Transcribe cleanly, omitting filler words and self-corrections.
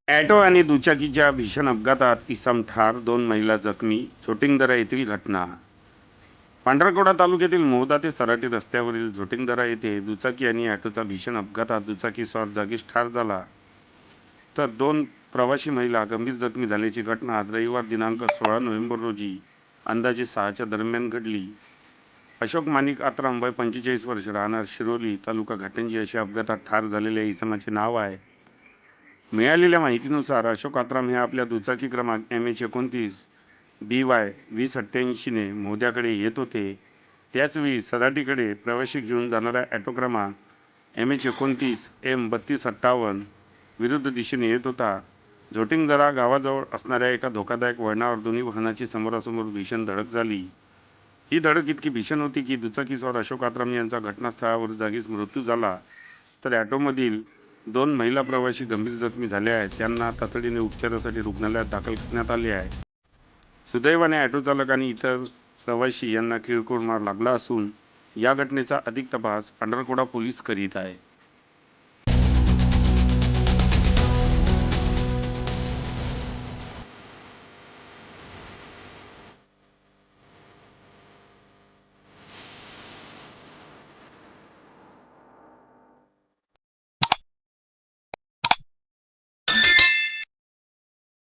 Auto आणि दुचाकीच्या भीषण अपघातात इसम ठार, 2 महिला जखमी. झोटिंगदरा येथील घटना. पांढरकवडा तालुक्यातील मोहदा ते सराटी रस्त्यावरील झोटिंगदरा येथे दुचाकी आणि ॲटोचा भीषण अपघातात दुचाकीस्वार जागीच ठार झाला, तर 2 प्रवासी महिला गंभीर जखमी झाल्याची घटना आज रविवार दिनांक 16 नोव्हेंबर रोजी अंदाजे 6च्या दरम्यान घडली. अशोक माणिक आत्राम, वय 45 वर्ष, राहणार शिरोली, तालुका घाटंजी असे अपघातात ठार झालेल्या इसमाचे नाव आहे. मिळालेल्या माहितीनुसार अशोक आत्राम हे आपल्या दुचाकी क्रमांक MH29 BY 2088ने मोहद्याकडे येत होते. त्याचवेळी सराटीकडे प्रवासी घेऊन जाणारा ॲटो क्रमांक MH29 M 3258 विरुद्ध दिशेने येत होता. झोटिंगदरा गावाजवळ असणाऱ्या एका धोकादायक वळणावर दोन्ही वाहनाची समोरासमोर भीषण धडक झाली. ही धडक इतकी भीषण होती की दुचाकीस्वार अशोक आत्राम यांचा घटनास्थळावर जागीच मृत्यू झाला, तर ॲटोमधील 2 महिला प्रवासी गंभीर जखमी झाल्या आहेत. त्यांना तातडीने उपचारासाठी रुग्णालयात दाखल करण्यात आले आहे. सुदैवाने ॲटो चालक आणि इतर प्रवासी यांना किरकोळ मार लागला असून या घटनेचा अधिक तपास पांढरकवडा पोलीस करीत आहे.